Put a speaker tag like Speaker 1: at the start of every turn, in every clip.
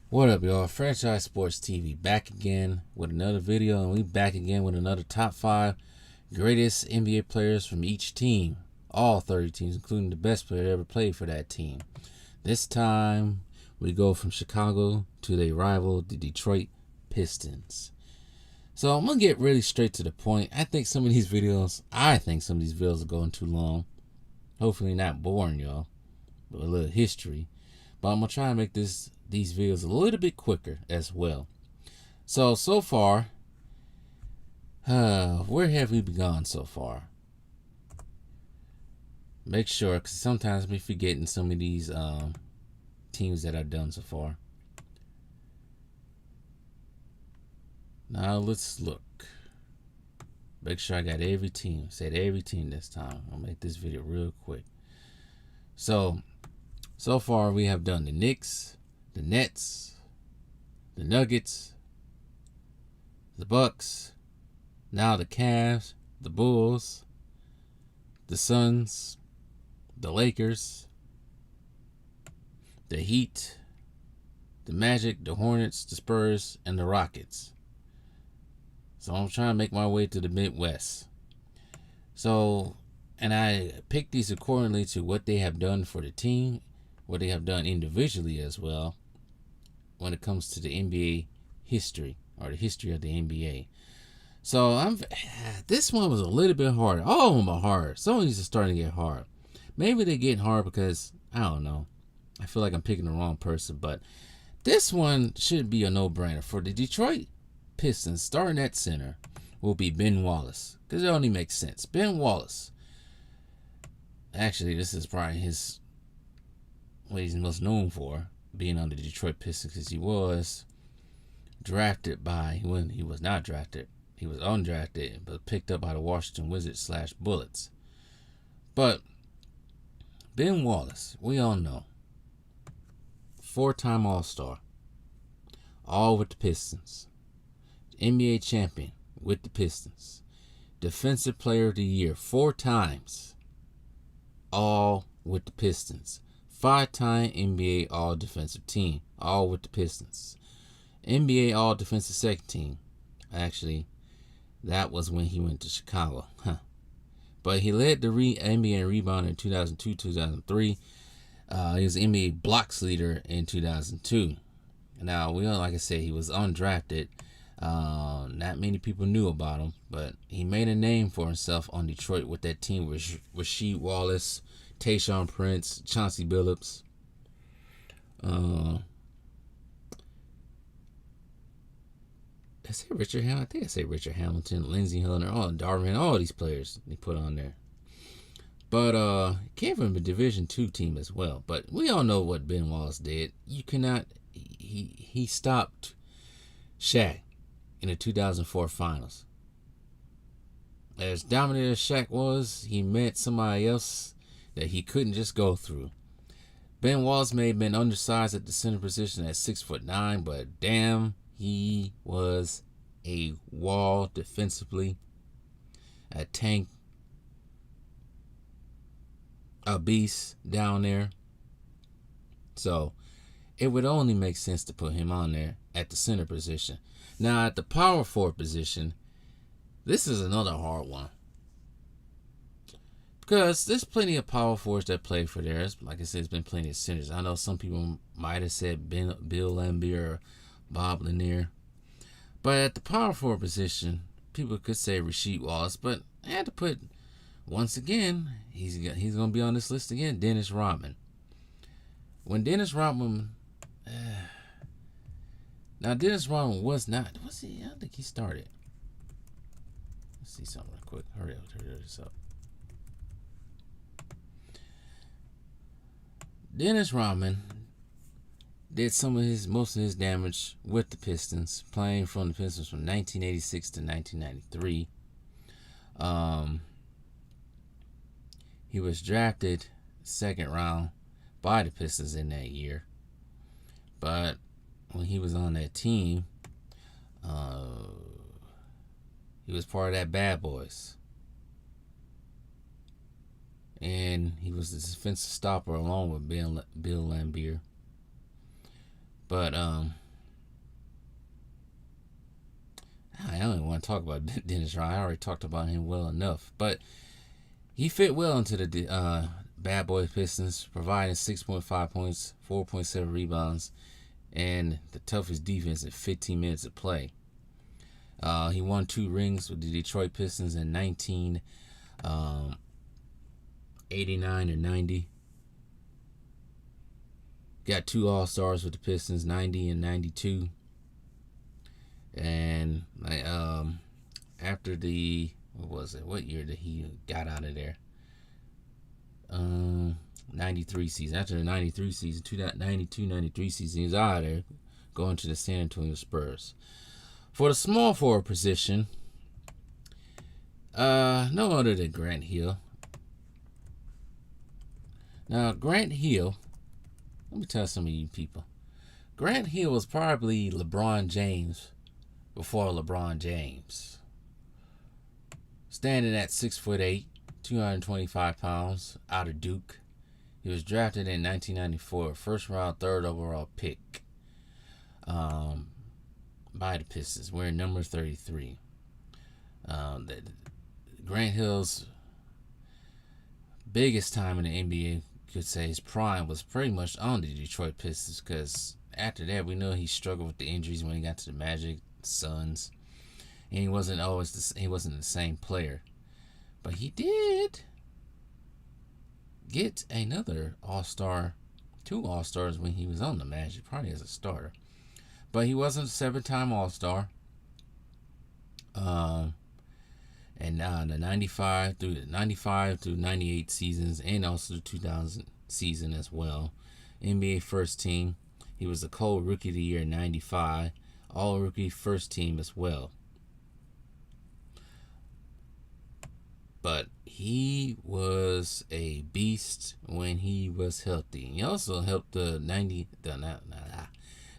Speaker 1: What up, y'all? Franchise Sports TV back again with another video, and we back again with another top 5 greatest NBA players from each team. All 30 teams, including the best player that ever played for that team. This time, we go from Chicago to their rival, the Detroit Pistons. So I'm going to get really straight to the point. I think some of these videos are going too long. Hopefully not boring, y'all, but a little history. But I'm going to try and make these videos a little bit quicker as well. So far, where have we gone so far? Make sure, because sometimes I'm forgetting some of these teams that I've done so far. Now let's look. Make sure I got every team. Said every team this time. I'll make this video real quick. So far we have done the Knicks, the Nets, the Nuggets, the Bucks, now the Cavs, the Bulls, the Suns, the Lakers, the Heat, the Magic, the Hornets, the Spurs, and the Rockets. So I'm trying to make my way to the Midwest. And I picked these accordingly to what they have done for the team, what they have done individually as well, when it comes to the NBA history, or the history of the NBA. So this one was a little bit hard. All of them are hard. Some of these are starting to get hard. Maybe they're getting hard because, I don't know, I feel like I'm picking the wrong person, but this one should be a no-brainer. For the Detroit Pistons, starting at center will be Ben Wallace, because it only makes sense. Ben Wallace. Actually, this is probably what he's most known for, being on the Detroit Pistons, because he was drafted by, when he was not drafted, he was undrafted, but picked up by the Washington Wizards / Bullets. But Ben Wallace, we all know, 4-time All-Star, all with the Pistons, NBA champion with the Pistons, Defensive Player of the Year 4 times, all with the Pistons, 5-time NBA All-Defensive Team, all with the Pistons, NBA All-Defensive Second Team. Actually, that was when he went to Chicago. But he led the NBA in rebound in 2002-2003. He was the NBA blocks leader in 2002. Now, like I said, he was undrafted. Not many people knew about him, but he made a name for himself on Detroit with that team with Rasheed Wallace, Tayshaun Prince, Chauncey Billups. I say Richard Hamilton. I think I say Richard Hamilton, Lindsey Hunter, Darvin, all these players they put on there. But came from a Division II team as well. But we all know what Ben Wallace did. You cannot. He stopped Shaq in the 2004 finals. As dominant as Shaq was, he met somebody else that he couldn't just go through. Ben Wallace may have been undersized at the center position at 6'9", but damn, he was a wall defensively, a tank, a beast down there. So it would only make sense to put him on there at the center position. Now at the power forward position, this is another hard one, because there's plenty of power forwards that play for there. Like I said, there's been plenty of centers. I know some people might have said Bill Laimbeer or Bob Lanier. But at the power forward position, people could say Rasheed Wallace. But I had to put, once again, he's going to be on this list again, Dennis Rodman. When Dennis Rodman... now, Dennis Rodman was he? I don't think he started. Let's see something real quick. Hurry this up. Dennis Rodman did most of his damage with the Pistons, playing from the Pistons from 1986 to 1993. He was drafted second round by the Pistons in that year. But when he was on that team, he was part of that Bad Boys. And he was the defensive stopper along with Bill Laimbeer. But I don't even want to talk about Dennis Rodman. I already talked about him well enough. But he fit well into the Bad Boy Pistons, providing 6.5 points, 4.7 rebounds, and the toughest defense in 15 minutes of play. He won 2 rings with the Detroit Pistons in 1989 and 90. Got 2 All-Stars with the Pistons, 90 and 92. And after the, what was it? What year did he got out of there? 93 season. After the 93 season, 92-93 season, he was out of there, going to the San Antonio Spurs. For the small forward position, no other than Grant Hill. Now, Grant Hill, let me tell some of you people. Grant Hill was probably LeBron James before LeBron James. Standing at 6'8", 225 pounds, out of Duke. He was drafted in 1994, first round, 3rd overall pick by the Pistons, wearing number 33. Grant Hill's biggest time in the NBA, could say his prime, was pretty much on the Detroit Pistons, because after that we know he struggled with the injuries when he got to the Magic, Suns, and he wasn't the same player. But he did get another All-Star, 2 All-Stars when he was on the Magic, probably as a starter. But he wasn't a 7-time All-Star. And the 95 through 98 seasons, and also the 2000 season as well. NBA first team. He was the co-rookie of the year in 95. All-rookie first team as well. But he was a beast when he was healthy. He also helped the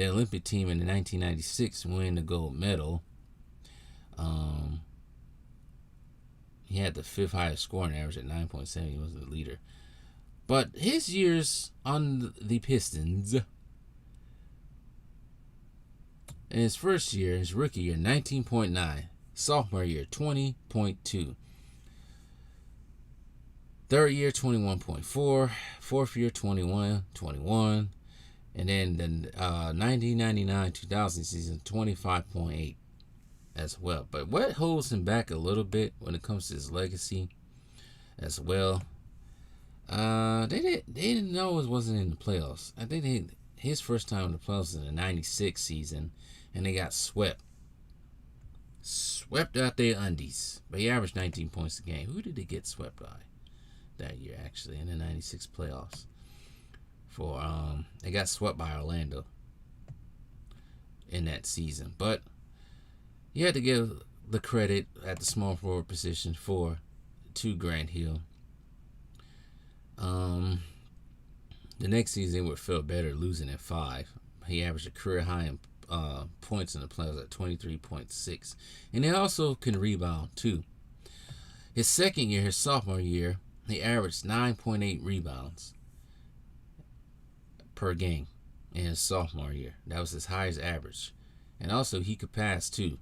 Speaker 1: Olympic team in 1996 win the gold medal. He had the 5th highest scoring average at 9.7. He was the leader. But his years on the Pistons, in his first year, his rookie year, 19.9. Sophomore year, 20.2. Third year, 21.4. Fourth year, 21. And then the 1999-2000 season, 25.8 as well. But what holds him back a little bit when it comes to his legacy as well, they didn't know it wasn't in the playoffs. I think his first time in the playoffs was in the 96 season, and they got swept out their undies. But he averaged 19 points a game. Who did they get swept by that year, actually, in the 96 playoffs? They got swept by Orlando in that season. But you had to give the credit at the small forward position to Grant Hill. The next season they would feel better losing at 5. He averaged a career high in points in the playoffs at 23.6. And he also can rebound too. His second year, his sophomore year, he averaged 9.8 rebounds per game in his sophomore year. That was his highest average. And also he could pass too.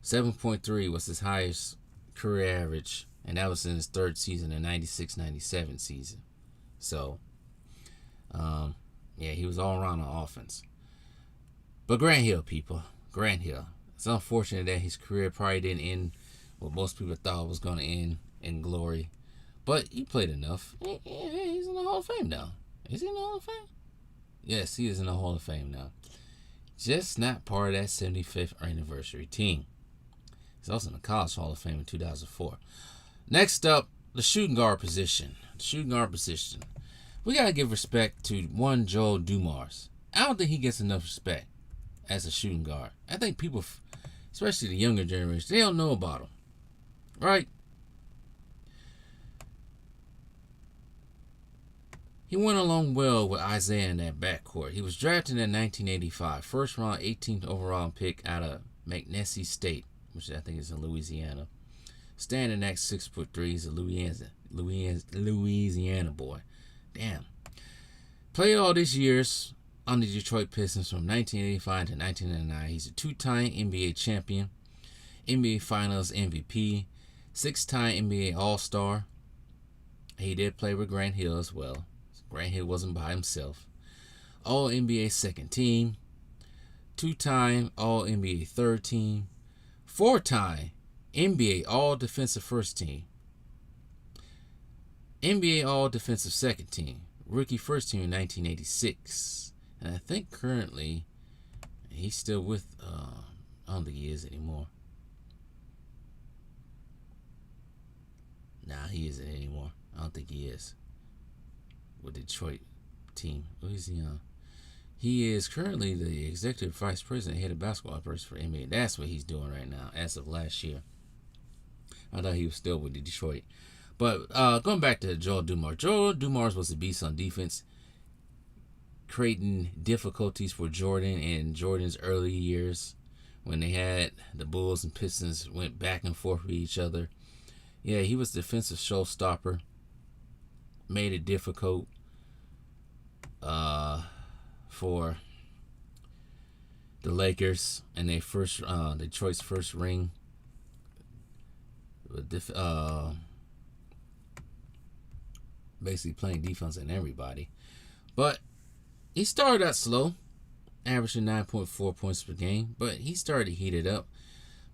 Speaker 1: 7.3 was his highest career average, and that was in his 3rd season, the 96-97 season. So, he was all around on offense. But Grant Hill, people. Grant Hill. It's unfortunate that his career probably didn't end what most people thought was going to end in glory. But he played enough. He's in the Hall of Fame now. Is he in the Hall of Fame? Yes, he is in the Hall of Fame now. Just not part of that 75th anniversary team. He's also in the College Hall of Fame in 2004. Next up, the shooting guard position. We got to give respect to one Joel Dumars. I don't think he gets enough respect as a shooting guard. I think people, especially the younger generation, they don't know about him. Right? He went along well with Isaiah in that backcourt. He was drafted in 1985. First round, 18th overall pick out of McNeese State, which I think is in Louisiana. Standing at 6'3", he's a Louisiana boy. Damn. Played all these years on the Detroit Pistons from 1985 to 1999. He's a two-time NBA champion, NBA Finals MVP, six-time NBA All-Star. He did play with Grant Hill as well. Grant Hill wasn't by himself. All-NBA second team, two-time All-NBA third team, four-time NBA All-Defensive first team, NBA All-Defensive second team, rookie first team in 1986. And I think currently he's still with, I don't think he is anymore. Nah, he isn't anymore. I don't think he is with the Detroit team. What is he on? He is currently the executive vice president, head of basketball operations for NBA. That's what he's doing right now, as of last year. I thought he was still with the Detroit. But going back to Joel Dumars. Joel Dumars was a beast on defense, creating difficulties for Jordan in Jordan's early years when they had the Bulls and Pistons went back and forth with each other. Yeah, he was defensive showstopper. Made it difficult for the Lakers and their first Detroit's first ring. Basically playing defense on everybody. But he started out slow, averaging 9.4 points per game, but he started to heat it up.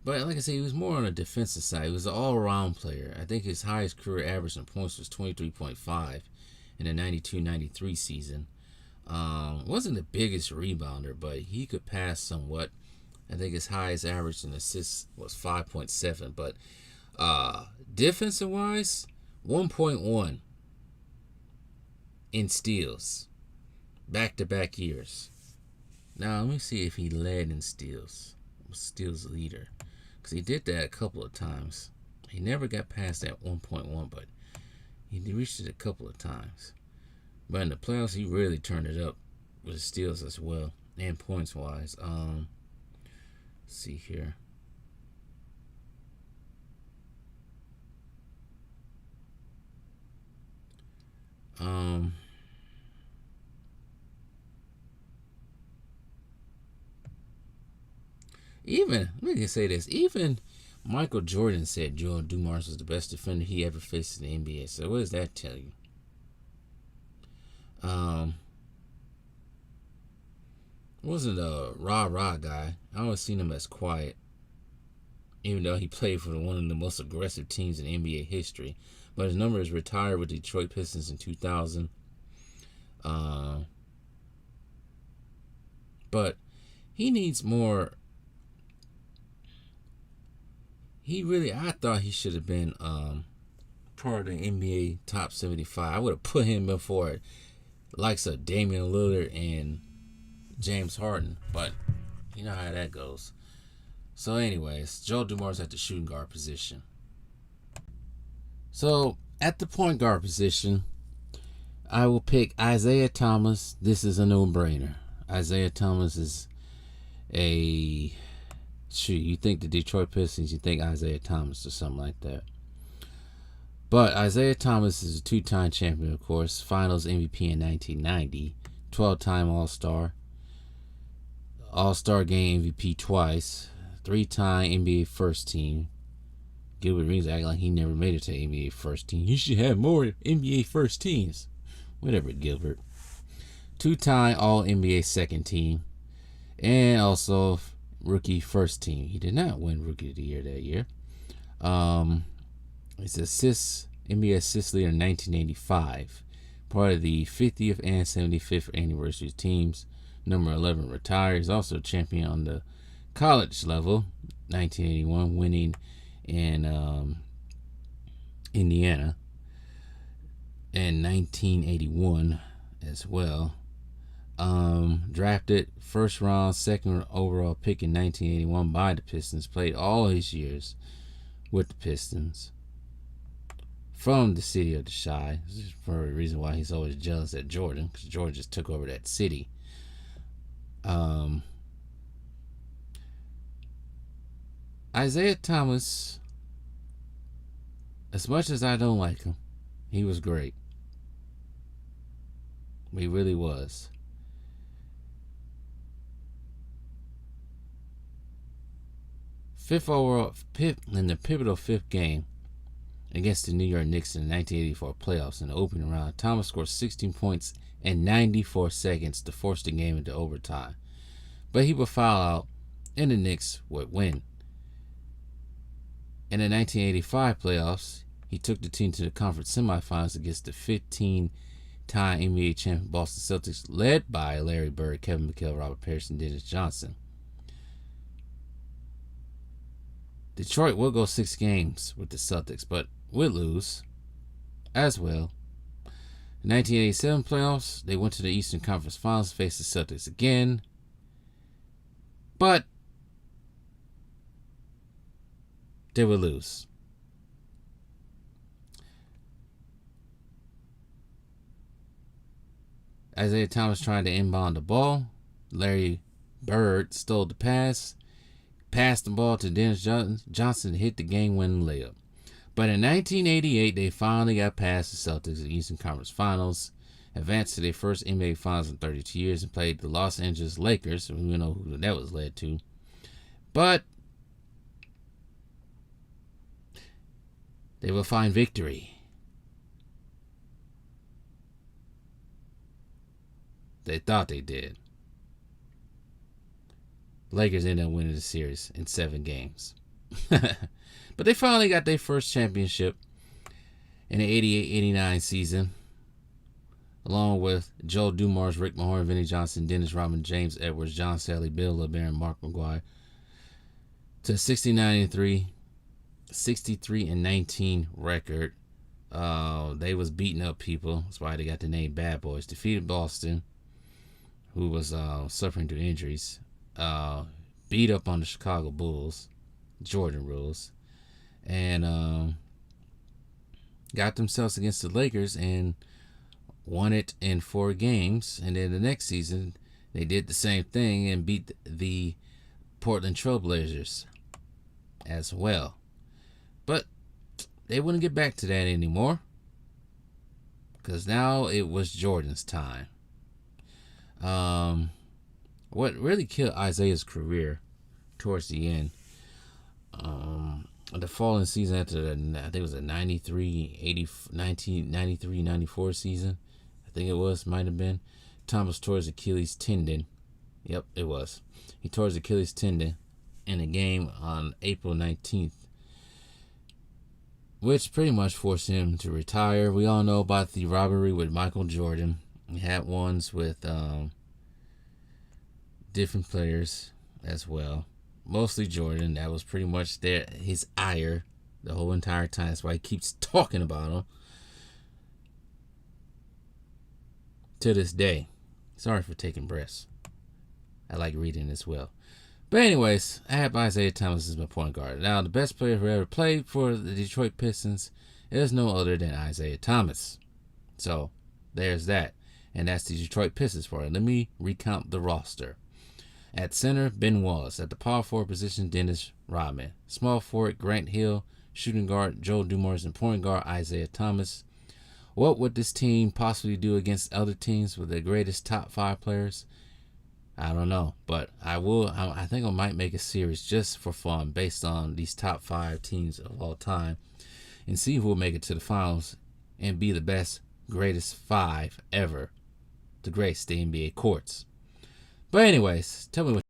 Speaker 1: But like I said, he was more on the defensive side. He was an all-around player. I think his highest career average in points was 23.5 in the 92-93 season. Wasn't the biggest rebounder, but he could pass somewhat. I think his highest average in assists was 5.7. But defensive-wise, 1.1 in steals. Back-to-back years. Now, let me see if he led in steals. Steals leader. Because he did that a couple of times. He never got past that 1.1, but he reached it a couple of times. But in the playoffs, he really turned it up with steals as well. And points-wise. Let's see here. Even, let me say this, even Michael Jordan said Joel Dumars was the best defender he ever faced in the NBA. So what does that tell you? Wasn't a rah-rah guy. I always seen him as quiet, even though he played for one of the most aggressive teams in NBA history. But his number is retired with the Detroit Pistons in 2000. But he needs more. I thought he should have been part of the NBA top 75. I would have put him before likes of Damian Lillard and James Harden, but you know how that goes. So anyways, Joel Dumars at the shooting guard position. So at the point guard position, I will pick Isaiah Thomas. This is a no-brainer. Isaiah Thomas is a... Shoot, you think the Detroit Pistons, you think Isaiah Thomas or something like that. But Isaiah Thomas is a two-time champion, of course. Finals MVP in 1990. 12-time All-Star. All-Star Game MVP twice. Three-time NBA first team. Gilbert Arenas acting like he never made it to NBA first team. You should have more NBA first teams. Whatever, Gilbert. Two-time All-NBA second team. And also rookie first team. He did not win Rookie of the Year that year. It's NBA assist leader in 1985. Part of the 50th and 75th anniversary teams. Number 11 retired. He's also champion on the college level. 1981, winning in Indiana. And 1981 as well. Drafted first round, second overall pick in 1981 by the Pistons. Played all his years with the Pistons. From the city of the Chi. This is for a reason why he's always jealous at Jordan, because Jordan just took over that city. Isaiah Thomas, as much as I don't like him, he was great. He really was. in the pivotal fifth game against the New York Knicks in the 1984 playoffs in the opening round, Thomas scored 16 points in 94 seconds to force the game into overtime. But he would foul out, and the Knicks would win. In the 1985 playoffs, he took the team to the conference semifinals against the 15-time NBA champion Boston Celtics, led by Larry Bird, Kevin McHale, Robert Parrish, and Dennis Johnson. Detroit will go 6 games with the Celtics, but would lose as well. In the 1987 playoffs, they went to the Eastern Conference Finals, faced the Celtics again, but they would lose. Isaiah Thomas trying to inbound the ball. Larry Bird stole the pass, passed the ball to Dennis Johnson to hit the game-winning layup. But in 1988, they finally got past the Celtics in the Eastern Conference Finals, advanced to their first NBA Finals in 32 years, and played the Los Angeles Lakers. We know who that was led to. But they will find victory. They thought they did. Lakers ended up winning the series in 7 games. But they finally got their first championship in the 88-89 season, along with Joe Dumars, Rick Mahorn, Vinnie Johnson, Dennis Rodman, James Edwards, John Sally, Bill LeBaron, Mark McGuire, to 69-3, 63-19 record. They was beating up people. That's why they got the name Bad Boys. Defeated Boston, who was suffering through injuries. Beat up on the Chicago Bulls, Jordan rules, and got themselves against the Lakers and won it in 4 games. And then the next season, they did the same thing and beat the Portland Trailblazers as well. But they wouldn't get back to that anymore, because now it was Jordan's time. What really killed Isaiah's career towards the end, the following season after I think it was a 1993-94 season, I think it was, might have been, Thomas tore his Achilles tendon. Yep, it was. He tore his Achilles tendon in a game on April 19th, which pretty much forced him to retire. We all know about the robbery with Michael Jordan. He had ones with different players as well. Mostly Jordan. That was pretty much his ire the whole entire time. That's why he keeps talking about him to this day. Sorry for taking breaths. I like reading as well. But anyways, I have Isaiah Thomas as my point guard. Now, the best player who ever played for the Detroit Pistons is no other than Isaiah Thomas. So, there's that. And that's the Detroit Pistons for it. Let me recount the roster. At center, Ben Wallace. At the power forward position, Dennis Rodman. Small forward, Grant Hill. Shooting guard, Joe Dumars. And point guard, Isaiah Thomas. What would this team possibly do against other teams with the greatest top 5 players? I don't know, but I think I might make a series just for fun based on these top 5 teams of all time and see who will make it to the finals and be the best, greatest 5 ever to grace the NBA courts. But anyways, tell me what